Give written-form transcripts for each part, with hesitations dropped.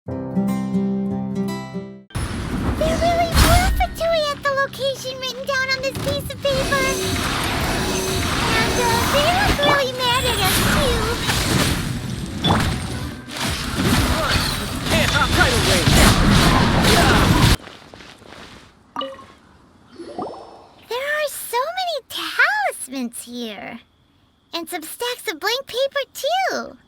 There really were Fatui at the location written down on this piece of paper. And they look really mad at us, too. Can't hop right away. There are so many talismans here. And some stacks of blank paper, too.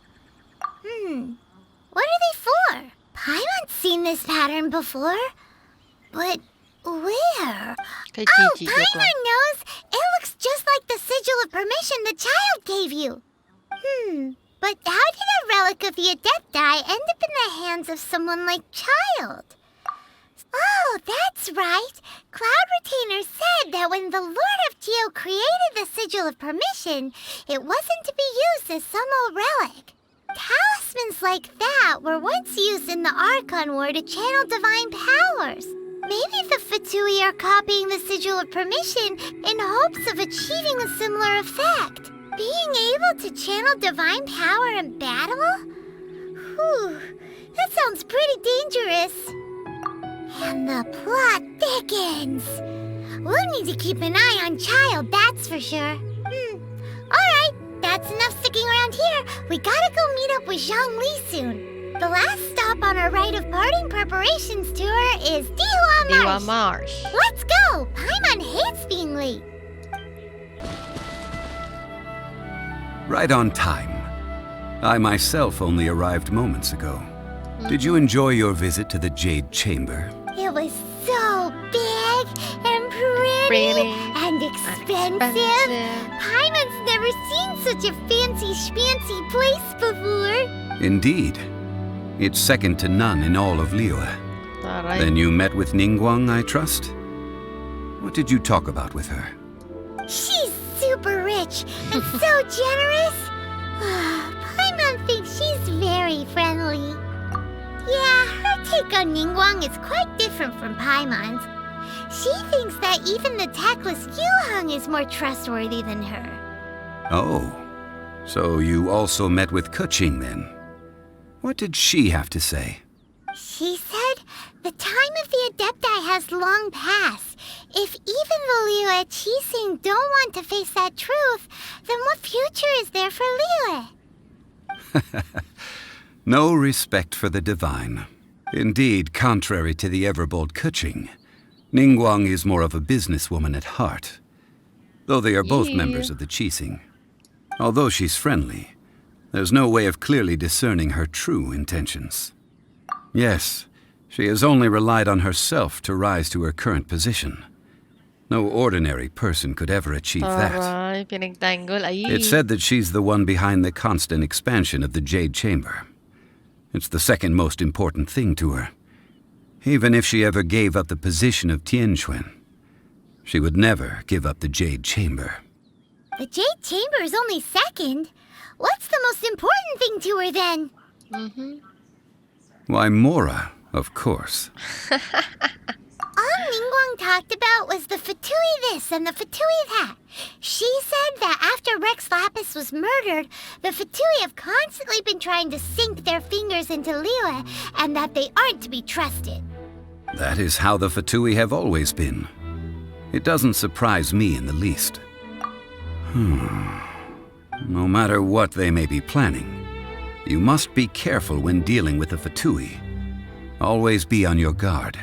What are they for? Paimon's seen this pattern before. But where? Kay Oh, Gigi, joke lang. Paimon knows! It looks just like the sigil of permission the child gave you. But how did a relic of the Adepti end up in the hands of someone like Child? Oh, that's right. Cloud Retainer said that when the Lord of Geo created the Sigil of Permission, it wasn't to be used as some old relic. Talismans like that were once used in the Archon War to channel divine powers. Maybe the Fatui are copying the Sigil of Permission in hopes of achieving a similar effect. Being able to channel divine power in battle? Whew, that sounds pretty dangerous. And the plot thickens. We'll need to keep an eye on Child, that's for sure. Alright, that's enough sticking around here. We gotta go meet up with Zhang Li soon. The last stop on our rite of parting preparations tour is Dihua Diwa Marsh. Marsh. Let's go! Paimon hates being late. Right on time. I myself only arrived moments ago. Did you enjoy your visit to the Jade Chamber? It was so big and pretty and expensive. Paimon's never seen such a fancy schmancy place before. Indeed. It's second to none in all of Liyue. Taray. Then you met with Ningguang, I trust? What did you talk about with her? She's super rich and so generous. Paimon thinks she's very friendly. Yeah, her take on Ningguang is quite different from Paimon's. She thinks that even the tactless Yuheng is more trustworthy than her. Oh, so you also met with Keqing then? What did she have to say? She said the time of the Adepti has long passed. If even the Liyue Qixing don't want to face that truth, then what future is there for Liyue? No respect for the divine. Indeed, contrary to the ever-bold Keqing, Ningguang is more of a businesswoman at heart. Though they are both members of the Qixing. Although she's friendly, there's no way of clearly discerning her true intentions. Yes, she has only relied on herself to rise to her current position. No ordinary person could ever achieve that. Taray, pinagtanggol. Ay. It's said that she's the one behind the constant expansion of the Jade Chamber. It's the second most important thing to her. Even if she ever gave up the position of Tianquan, she would never give up the Jade Chamber. The Jade Chamber is only second. What's the most important thing to her then? Why, Mora, of course. All Ningguang talked about was the Fatui this and the Fatui that. She said that after Rex Lapis was murdered, the Fatui have constantly been trying to sink their fingers into Liyue and that they aren't to be trusted. That is how the Fatui have always been. It doesn't surprise me in the least. No matter what they may be planning, you must be careful when dealing with the Fatui. Always be on your guard.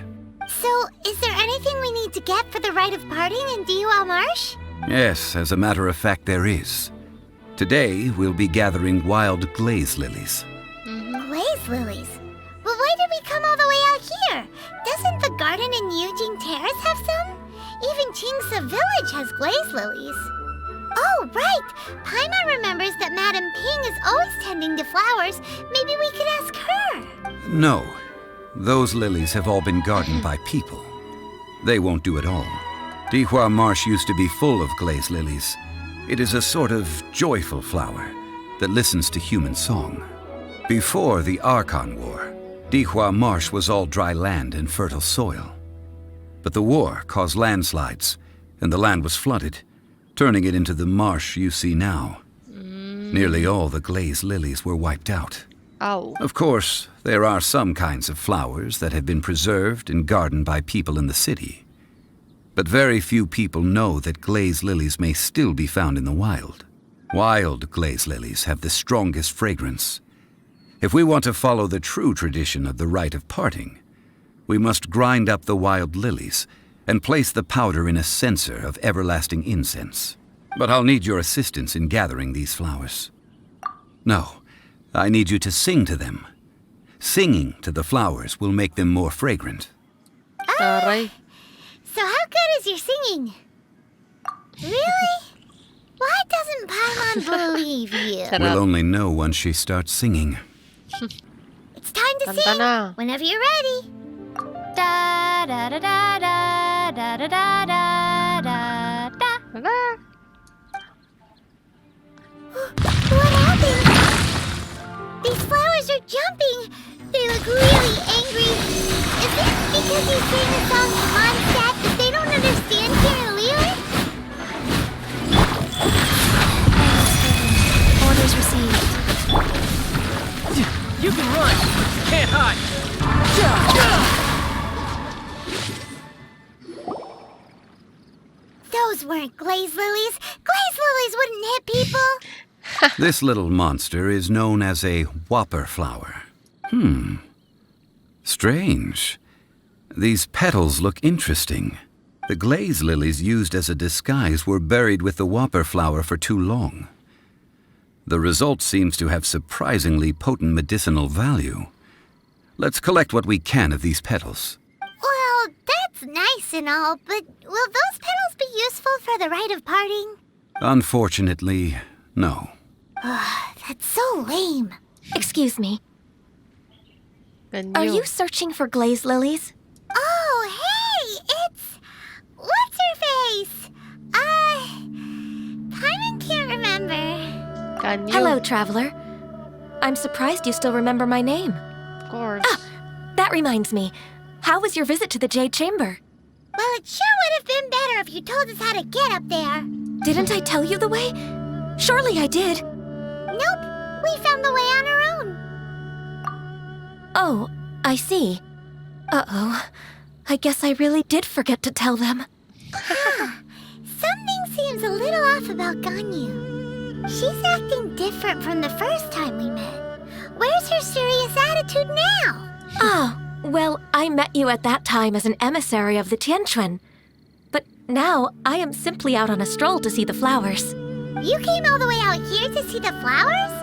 So, is there anything we need to get for the rite of parting in Dihua Marsh? Yes, as a matter of fact, there is. Today, we'll be gathering wild glaze lilies. Glaze lilies? But why did we come all the way out here? Doesn't the garden in Yujing Terrace have some? Even Qingse Village has glaze lilies. Oh, right! Paimon remembers that Madame Ping is always tending to flowers. Maybe we could ask her. No, those lilies have all been gardened by people. They won't do it all. Dihua Marsh used to be full of glaze lilies. It is a sort of joyful flower that listens to human song. Before the Archon War, Dihua Marsh was all dry land and fertile soil. But the war caused landslides, and the land was flooded, turning it into the marsh you see now. Nearly all the glaze lilies were wiped out. Ow. Of course, there are some kinds of flowers that have been preserved and gardened by people in the city. But very few people know that glaze lilies may still be found in the wild. Wild glaze lilies have the strongest fragrance. If we want to follow the true tradition of the rite of parting, we must grind up the wild lilies and place the powder in a censer of everlasting incense. But I'll need your assistance in gathering these flowers. No, I need you to sing to them. Singing to the flowers will make them more fragrant. Taray. So how good is your singing? Really? Why doesn't Paimon believe you? Sarap. We'll only know once she starts singing. It's time to Kanta sing. na. Whenever you're ready. Da da da da da da da da da da da. Tara. What happened? These flowers are jumping. They look really angry. Is it because you sang a song to Mondstadt that they don't understand Liyue? Orders received. You can run! Can't hide! Those weren't glaze lilies. Glaze lilies wouldn't hit people. This little monster is known as a whopper flower. Strange. These petals look interesting. The glaze lilies used as a disguise were buried with the whopper flower for too long. The result seems to have surprisingly potent medicinal value. Let's collect what we can of these petals. Well, that's nice and all, but will those petals be useful for the rite of parting? Unfortunately, no. That's so lame. Excuse me. Ganyo. Are you searching for glaze lilies? Oh, hey, it's... What's her face? Paimon can't remember. Ganyo. Hello, traveler. I'm surprised you still remember my name. Of course. That reminds me. How was your visit to the Jade Chamber? Well, it sure would have been better if you told us how to get up there. Didn't I tell you the way? Surely I did. Nope, we found the way on our own. Oh, I see. Uh-oh. I guess I really did forget to tell them. Something seems a little off about Ganyu. She's acting different from the first time we met. Where's her serious attitude now? Oh, well, I met you at that time as an emissary of the Tianquan. But now I am simply out on a stroll to see the flowers. You came all the way out here to see the flowers?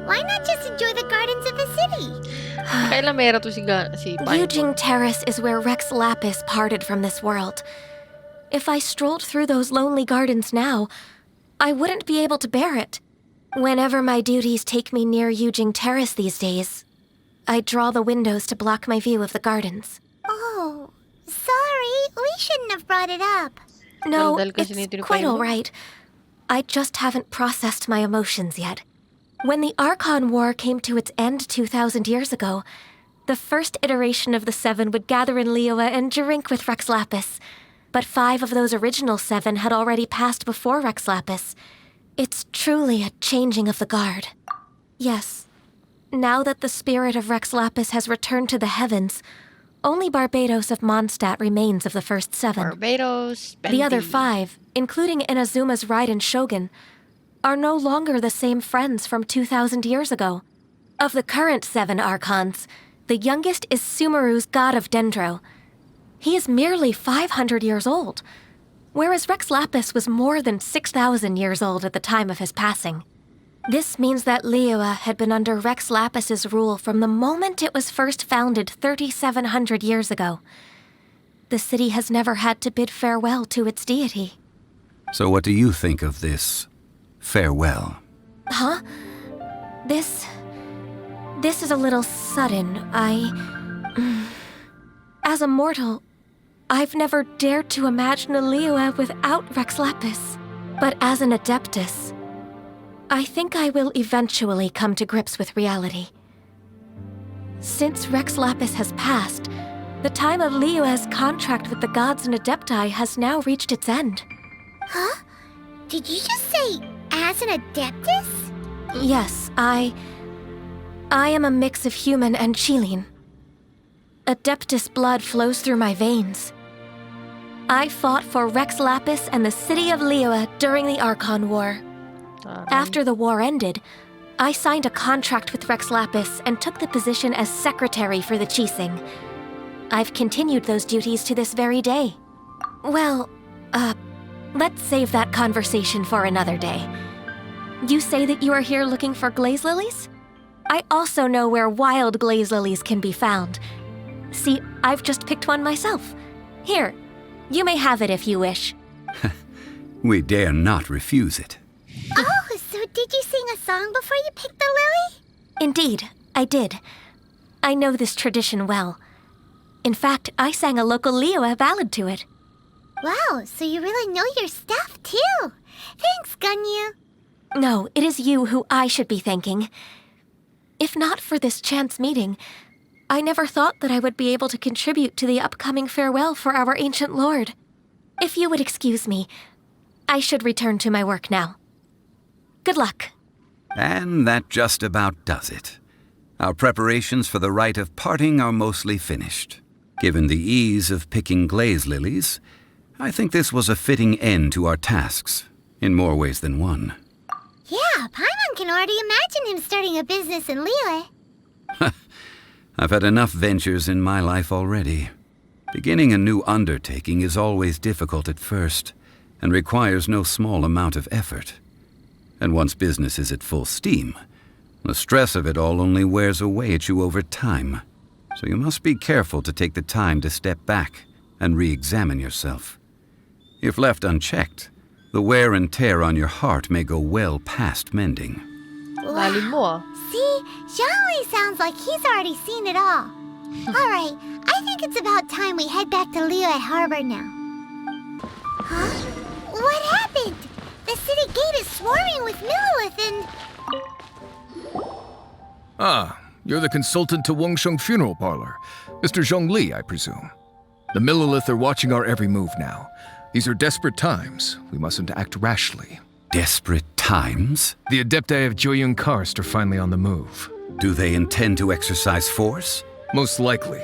Why not just enjoy the gardens of the city? Kailan meron to si Paimon? Yujing Terrace is where Rex Lapis parted from this world. If I strolled through those lonely gardens now, I wouldn't be able to bear it. Whenever my duties take me near Yujing Terrace these days, I draw the windows to block my view of the gardens. Oh, sorry. We shouldn't have brought it up. No, Daldal kasi it's ni quite Paimon. all right. I just haven't processed my emotions yet. When the Archon War came to its end 2,000 years ago, the first iteration of the Seven would gather in Liyue and drink with Rex Lapis. But 5 of those original 7 had already passed before Rex Lapis. It's truly a changing of the guard. Yes, now that the spirit of Rex Lapis has returned to the heavens, only Barbados of Mondstadt remains of the first 7. Barbados, The other Bendy. 5, including Inazuma's Raiden Shogun, are no longer the same friends from 2,000 years ago. Of the current 7 Archons, the youngest is Sumeru's god of Dendro. He is merely 500 years old, whereas Rex Lapis was more than 6,000 years old at the time of his passing. This means that Liyue had been under Rex Lapis's rule from the moment it was first founded 3,700 years ago. The city has never had to bid farewell to its deity. So what do you think of this farewell? Huh? This is a little sudden. As a mortal, I've never dared to imagine a Liyue without Rex Lapis. But as an Adeptus, I think I will eventually come to grips with reality. Since Rex Lapis has passed, the time of Liyue's contract with the gods and Adepti has now reached its end. Huh? Did you just say, as an Adeptus? Yes, I am a mix of human and Chilean. Adeptus blood flows through my veins. I fought for Rex Lapis and the city of Liyue during the Archon War. After the war ended, I signed a contract with Rex Lapis and took the position as secretary for the Qixing. I've continued those duties to this very day. Well, let's save that conversation for another day. You say that you are here looking for glaze lilies? I also know where wild glaze lilies can be found. See, I've just picked one myself. Here, you may have it if you wish. We dare not refuse it. Oh, so did you sing a song before you picked the lily? Indeed, I did. I know this tradition well. In fact, I sang a local Liyue ballad to it. Wow, so you really know your stuff, too. Thanks, Gunyu. No, it is you who I should be thanking. If not for this chance meeting, I never thought that I would be able to contribute to the upcoming farewell for our ancient lord. If you would excuse me, I should return to my work now. Good luck. And that just about does it. Our preparations for the rite of parting are mostly finished. Given the ease of picking glaze lilies, I think this was a fitting end to our tasks, in more ways than one. Yeah, Paimon can already imagine him starting a business in Liyue. I've had enough ventures in my life already. Beginning a new undertaking is always difficult at first, and requires no small amount of effort. And once business is at full steam, the stress of it all only wears away at you over time. So you must be careful to take the time to step back and re-examine yourself. If left unchecked, the wear and tear on your heart may go well past mending. Lalim mo ah. See, Zhongli sounds like he's already seen it all. All right, I think it's about time we head back to Liyue Harbor now. Huh? What happened? The city gate is swarming with Millilith and... Ah, you're the consultant to Wangsheng Funeral Parlor. Mr. Zhongli, I presume. The Millilith are watching our every move now. These are desperate times. We mustn't act rashly. Desperate times? The Adepti of Joyun Karst are finally on the move. Do they intend to exercise force? Most likely.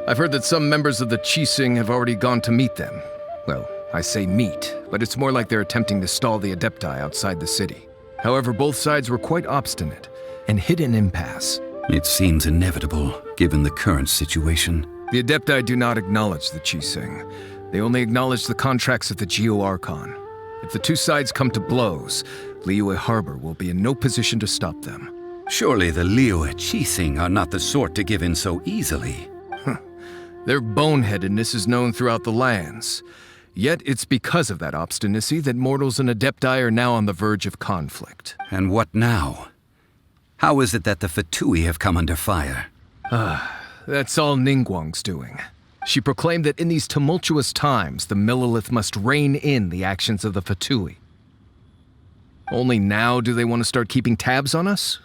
I've heard that some members of the Qixing have already gone to meet them. Well, I say meet, but it's more like they're attempting to stall the Adepti outside the city. However, both sides were quite obstinate and hit an impasse. It seems inevitable, given the current situation. The Adepti do not acknowledge the Qixing. They only acknowledge the contracts of the Geo-Archon. If the two sides come to blows, Liyue Harbor will be in no position to stop them. Surely the Liyue Qixing are not the sort to give in so easily. Their boneheadedness is known throughout the lands. Yet it's because of that obstinacy that mortals and Adepti are now on the verge of conflict. And what now? How is it that the Fatui have come under fire? That's all Ningguang's doing. She proclaimed that in these tumultuous times, the Millilith must rein in the actions of the Fatui. Only now do they want to start keeping tabs on us?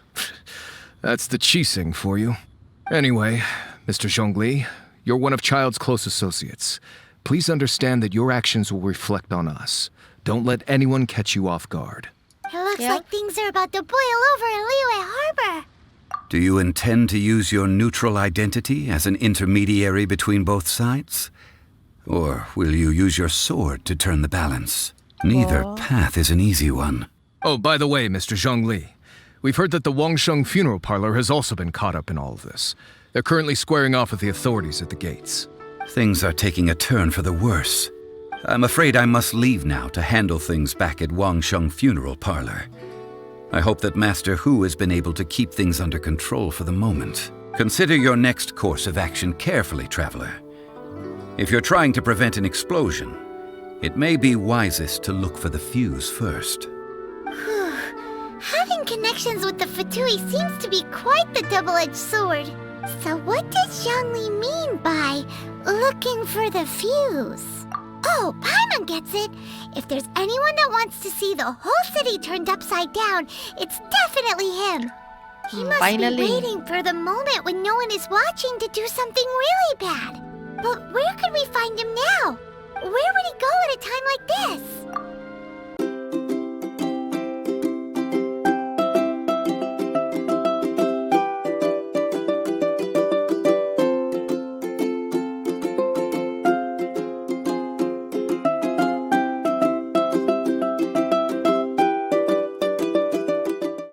That's the Qixing for you. Anyway, Mr. Zhongli, you're one of Child's close associates. Please understand that your actions will reflect on us. Don't let anyone catch you off guard. It looks Yeah. like things are about to boil over in Liyue Harbor. Do you intend to use your neutral identity as an intermediary between both sides? Or will you use your sword to turn the balance? Neither path is an easy one. Oh, by the way, Mr. Zhongli, we've heard that the Wangsheng Funeral Parlor has also been caught up in all of this. They're currently squaring off with the authorities at the gates. Things are taking a turn for the worse. I'm afraid I must leave now to handle things back at Wangsheng Funeral Parlor. I hope that Master Hu has been able to keep things under control for the moment. Consider your next course of action carefully, traveler. If you're trying to prevent an explosion, it may be wisest to look for the fuse first. Having connections with the Fatui seems to be quite the double-edged sword. So what does Zhongli mean by looking for the fuse? Oh, Paimon gets it. If there's anyone that wants to see the whole city turned upside down, it's definitely him. He must Finally. be waiting for the moment when no one is watching to do something really bad. But where could we find him now? Where would he go at a time like this?